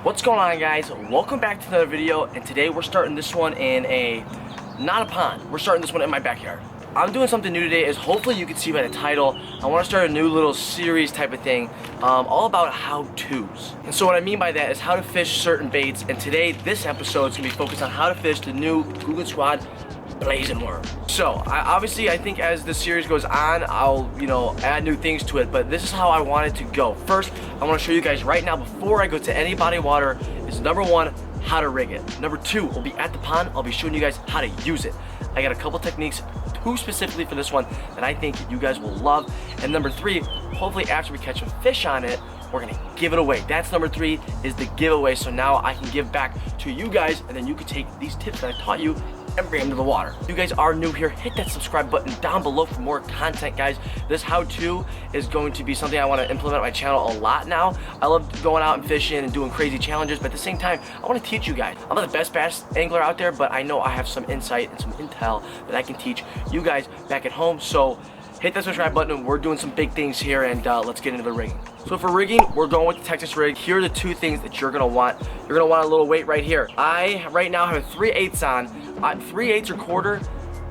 What's going on, guys? Welcome back to another video, and today we're starting this one in not a pond. We're starting this one in my backyard. I'm doing something new today, as hopefully you can see by the title. I want to start a new little series type of thing, all about how-tos. And so what I mean by that is how to fish certain baits, and today, this episode is going to be focused on how to fish the new Googan Squad Blazin Worm. So, I think as the series goes on, I'll, add new things to it, but this is how I want it to go. First, I want to show you guys right now, before I go to any body of water, is number one, how to rig it. Number two, we'll be at the pond, I'll be showing you guys how to use it. I got a couple techniques, two specifically for this one, that I think you guys will love. And number three, hopefully after we catch some fish on it, we're gonna give it away. That's number three, is the giveaway. So now I can give back to you guys, and then you can take these tips that I taught you and bring them to the water. If you guys are new here, hit that subscribe button down below for more content, guys. This how-to is going to be something I want to implement on my channel a lot now. I love going out and fishing and doing crazy challenges, but at the same time, I want to teach you guys. I'm not the best bass angler out there, but I know I have some insight and some intel that I can teach you guys back at home. So hit that subscribe button. We're doing some big things here, and let's get into the rigging. So for rigging, we're going with the Texas rig. Here are the two things that you're gonna want. You're gonna want a little weight right here. I right now have a 3/8 on. 3/8 or quarter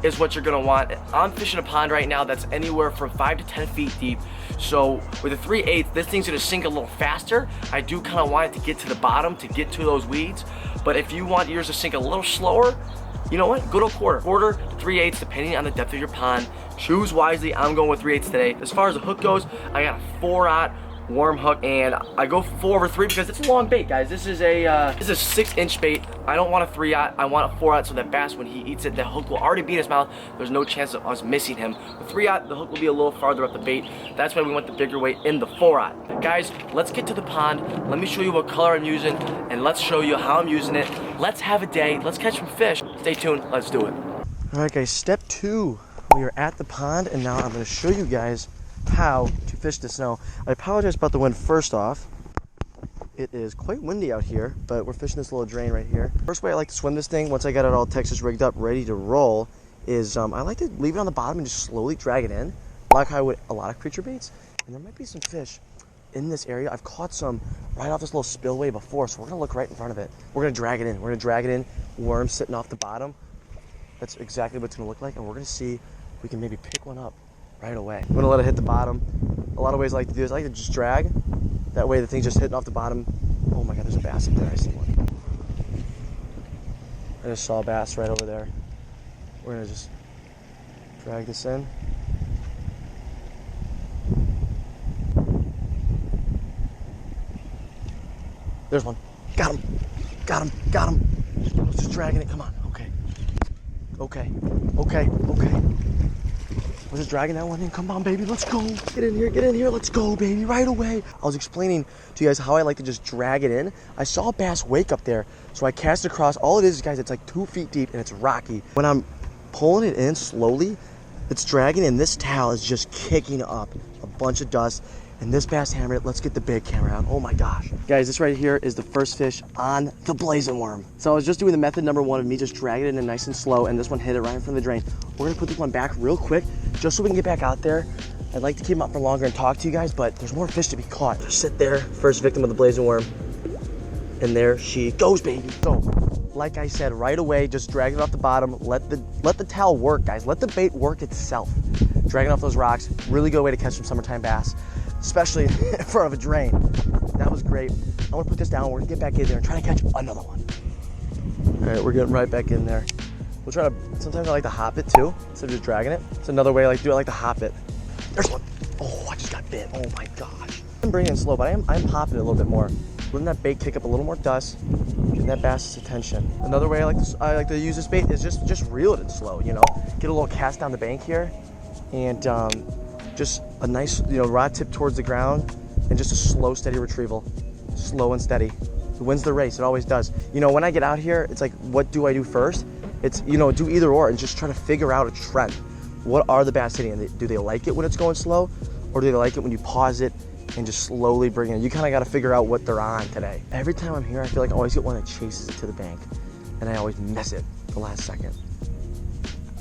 is what you're gonna want. I'm fishing a pond right now that's anywhere from 5 to 10 feet deep. So with a 3/8, this thing's gonna sink a little faster. I do kind of want it to get to the bottom, to get to those weeds. But if you want yours to sink a little slower, you know what? Go to a quarter to 3/8, depending on the depth of your pond. Choose wisely. I'm going with 3/8 today. As far as the hook goes, I got a 4/0 worm hook, and I go 4/3 because it's a long bait, guys. This is a 6-inch bait. I don't want a 3/0. I want a 4/0 so that bass, when he eats it, the hook will already be in his mouth. There's no chance of us missing him. With 3/0, the hook will be a little farther up the bait. That's why we want the bigger weight in the 4/0. Guys, let's get to the pond. Let me show you what color I'm using, and let's show you how I'm using it. Let's have a day. Let's catch some fish. Stay tuned. Let's do it. All right, guys. Step 2. We are at the pond, and now I'm going to show you guys how to fish this. Now, I apologize about the wind first off. It is quite windy out here, but we're fishing this little drain right here. First way I like to swim this thing, once I got it all Texas rigged up, ready to roll, is I like to leave it on the bottom and just slowly drag it in, like how I would a lot of creature baits. And there might be some fish in this area. I've caught some right off this little spillway before, so we're gonna look right in front of it. We're gonna drag it in. We're gonna drag it in, worm sitting off the bottom. That's exactly what it's gonna look like, and we're gonna see if we can maybe pick one up right away. I'm gonna let it hit the bottom. A lot of ways I like to do this. I like to just drag. That way the thing's just hitting off the bottom. Oh my God, there's a bass up there. I see one. I just saw a bass right over there. We're gonna just drag this in. There's one. Got him. Got him. Got him. I was just dragging it. Come on. Okay. Okay. Okay. Okay. I was just dragging that one in. Come on, baby, let's go. Get in here, let's go, baby, right away. I was explaining to you guys how I like to just drag it in. I saw a bass wake up there, so I cast it across. All it is, guys, it's like 2 feet deep, and it's rocky. When I'm pulling it in slowly, it's dragging, and this towel is just kicking up a bunch of dust. And this bass hammered it. Let's get the big camera out. Oh my gosh. Guys, this right here is the first fish on the Blazin Worm. So I was just doing the method number one of me just dragging it in nice and slow, and this one hit it right in front of the drain. We're gonna put this one back real quick, just so we can get back out there. I'd like to keep him out for longer and talk to you guys, but there's more fish to be caught. Just sit there, first victim of the Blazin Worm. And there she goes, baby. So, like I said, right away, just drag it off the bottom. Let the towel work, guys. Let the bait work itself. Dragging off those rocks, really good way to catch some summertime bass, especially in front of a drain. That was great. I want to put this down. We're gonna get back in there and try to catch another one. All right, we're getting right back in there. We'll try to, sometimes I like to hop it too, instead of just dragging it. It's another way I like to do it. I like to hop it. There's one. Oh, I just got bit. Oh my gosh. I'm bringing it slow, but I'm hopping it a little bit more. Letting that bait kick up a little more dust, getting that bass's attention. Another way I like to use this bait is just reel it in slow, Get a little cast down the bank here, and just a nice, rod tip towards the ground, and just a slow, steady retrieval. Slow and steady. It wins the race. It always does. When I get out here, it's like, what do I do first? It's, do either or and just try to figure out a trend. What are the bass hitting? Do they like it when it's going slow? Or do they like it when you pause it and just slowly bring it in? You kind of got to figure out what they're on today. Every time I'm here, I feel like I always get one that chases it to the bank, and I always miss it the last second.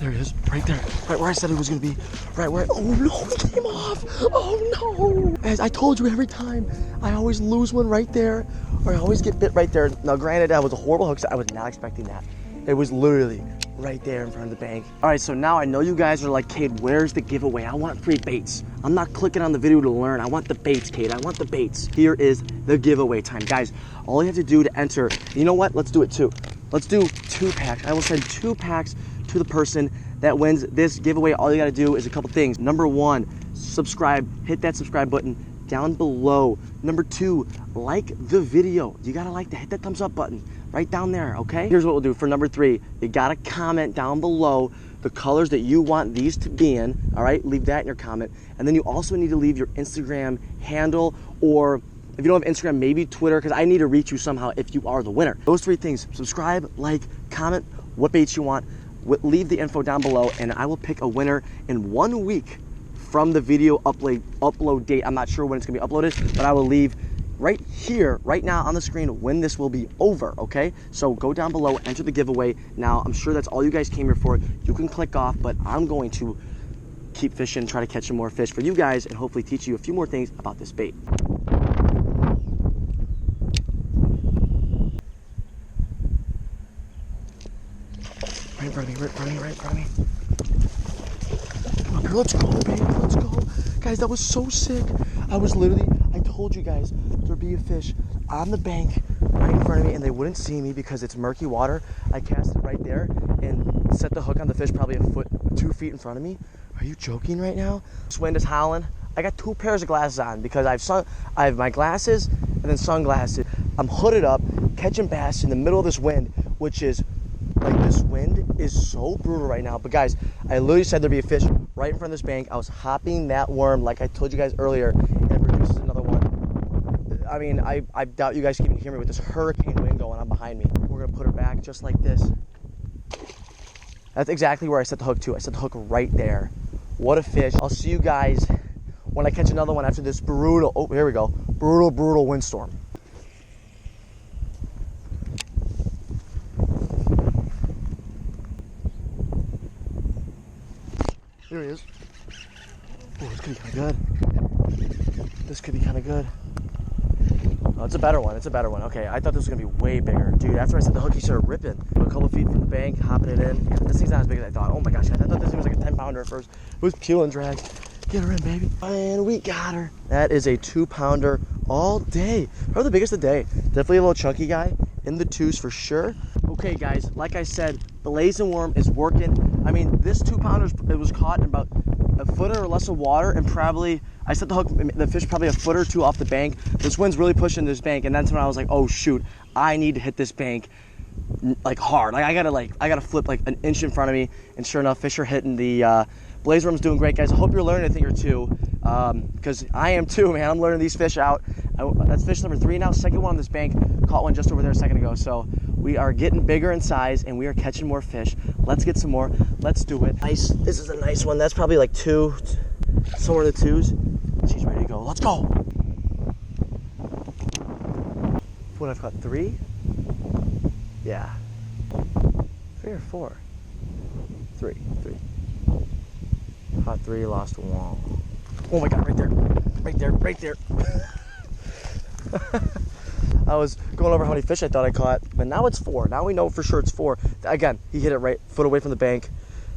There it is, right there, right where I said it was gonna be, right where, oh no, it came off, oh no. As I told you every time, I always lose one right there, or I always get bit right there. Now granted, that was a horrible hook set. I was not expecting that. It was literally right there in front of the bank. All right, so now I know you guys are like, Cade, where's the giveaway? I want free baits. I'm not clicking on the video to learn. I want the baits, Cade. I want the baits. Here is the giveaway time. Guys, all you have to do to enter, you know what? Let's do it too. Let's do 2 packs. I will send 2 packs to the person that wins this giveaway. All you gotta do is a couple things. Number 1, subscribe. Hit that subscribe button down below. Number 2, like the video. You gotta like that, hit that thumbs up button right down there, okay? Here's what we'll do for number 3. You gotta comment down below the colors that you want these to be in, all right? Leave that in your comment. And then you also need to leave your Instagram handle, or if you don't have Instagram, maybe Twitter, because I need to reach you somehow if you are the winner. Those 3 things: subscribe, like, comment what baits you want, leave the info down below, and I will pick a winner in 1 week from the video upload date. I'm not sure when it's gonna be uploaded, but I will leave right here, right now on the screen, when this will be over, okay? So go down below, enter the giveaway. Now, I'm sure that's all you guys came here for. You can click off, but I'm going to keep fishing, try to catch some more fish for you guys, and hopefully teach you a few more things about this bait. Right in front of me, right in front of me, right in front of me. Come on, girl, let's go, baby, let's go. Guys, that was so sick. I told you guys there'd be a fish on the bank right in front of me, and they wouldn't see me because it's murky water. I cast it right there and set the hook on the fish probably 2 feet in front of me. Are you joking right now? This wind is howling. I got 2 pairs of glasses on because I have my glasses and then sunglasses. I'm hooded up, catching bass in the middle of this wind, which is like, this wind is so brutal right now. But guys, I literally said there'd be a fish right in front of this bank. I was hopping that worm like I told you guys earlier, and it produces another one. I mean, I doubt you guys can even hear me with this hurricane wind going on behind me. We're gonna put her back just like this. That's exactly where I set the hook to. I set the hook right there. What a fish. I'll see you guys when I catch another one after this brutal, oh, here we go, brutal windstorm. There he is. Oh, this could be kind of good. This could be kind of good. Oh, it's a better one. It's a better one. Okay, I thought this was going to be way bigger. Dude, after I set the hook, he started ripping. A couple feet from the bank, hopping it in. Yeah, this thing's not as big as I thought. Oh my gosh, I thought this thing was like a 10-pounder at first. It was peel and drag. Get her in, baby. And we got her. That is a 2-pounder all day. Probably the biggest of the day. Definitely a little chunky guy. In the 2s for sure. Okay, guys, like I said, Blazin Worm is working. I mean, this 2-pounder, it was caught in about a foot or less of water, and probably, I set the hook, the fish probably a foot or 2 off the bank. This wind's really pushing this bank, and that's when I was like, oh shoot, I need to hit this bank like hard. Like I gotta flip like an inch in front of me, and sure enough, fish are hitting. The Blazin Worm's doing great, guys. I hope you're learning a thing or two, because I am too, man. I'm learning these fish out. That's fish number 3 now, second one on this bank. Caught one just over there a second ago, so we are getting bigger in size and we are catching more fish. Let's get some more. Let's do it. Nice. This is a nice one. That's probably like 2, somewhere in the 2s. She's ready to go. Let's go. What, I've caught 3? Yeah. 3 or 4? 3. Caught 3, lost 1. Oh my God, right there. I was going over how many fish I thought I caught, but now it's 4. Now we know for sure it's 4. Again, he hit it right foot away from the bank.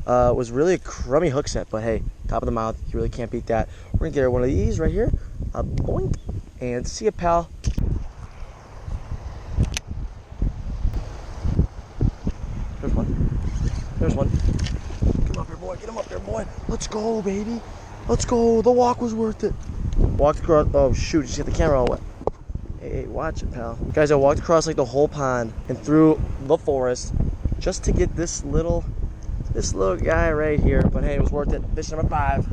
It was really a crummy hook set, but hey, top of the mouth, you really can't beat that. We're gonna get her one of these right here. Boink, and see ya, pal. There's one. Get him up here, boy. Get him up there, boy. Let's go, baby. Let's go. The walk was worth it. Walked across. Oh shoot! Just get the camera all wet. Hey, watch it, pal. Guys, I walked across like the whole pond and through the forest just to get this little guy right here. But hey, it was worth it. Fish number 5.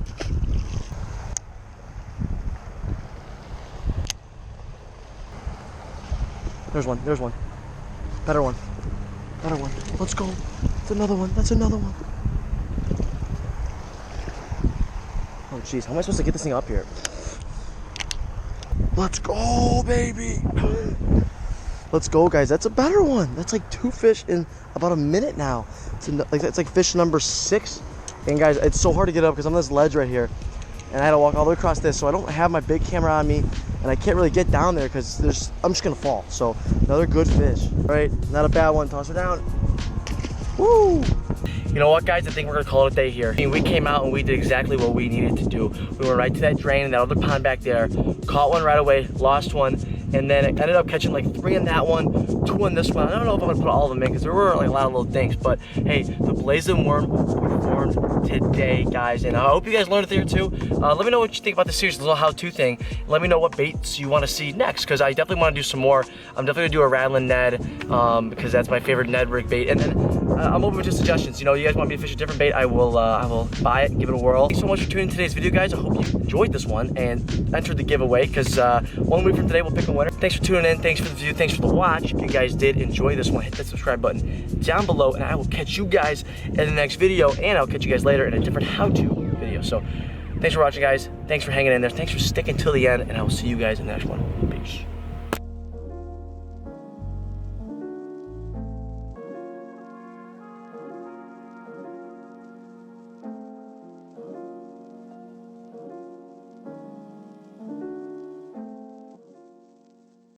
There's one. Better one. Let's go. That's another one. Oh jeez, how am I supposed to get this thing up here? Let's go, baby. Let's go, guys. That's a better one. That's like 2 fish in about a minute now. It's like fish number 6. And guys, it's so hard to get up because I'm on this ledge right here, and I had to walk all the way across this, so I don't have my big camera on me. and I can't really get down there because I'm just gonna fall. So another good fish. All right, not a bad one. Toss her down. Woo! You know what, guys? I think we're gonna call it a day here. I mean, we came out and we did exactly what we needed to do. We went right to that drain in that other pond back there, caught one right away, lost one, and then it ended up catching like 3 in that one, 2 in this one. I don't know if I'm gonna put all of them in because there were like a lot of little things, but hey, the Blazin Worm performed today, guys, and I hope you guys learned a thing or two. Let me know what you think about this series, the little how-to thing. Let me know what baits you want to see next, because I definitely want to do some more. I'm definitely gonna do a rattling Ned because that's my favorite Ned rig bait, and then I'm open to suggestions. You know, you guys want me to fish a different bait, I will buy it and give it a whirl. Thanks so much for tuning in today's video, guys. I hope you enjoyed this one and entered the giveaway, because 1 week from today we'll pick a winner. Thanks for tuning in, thanks for the view, thanks for the watch. If you guys did enjoy this one, hit that subscribe button down below, and I will catch you guys in the next video, and I'll catch you guys later in a different how-to video. So thanks for watching, guys. Thanks for hanging in there. Thanks for sticking till the end, and I will see you guys in the next one. Peace.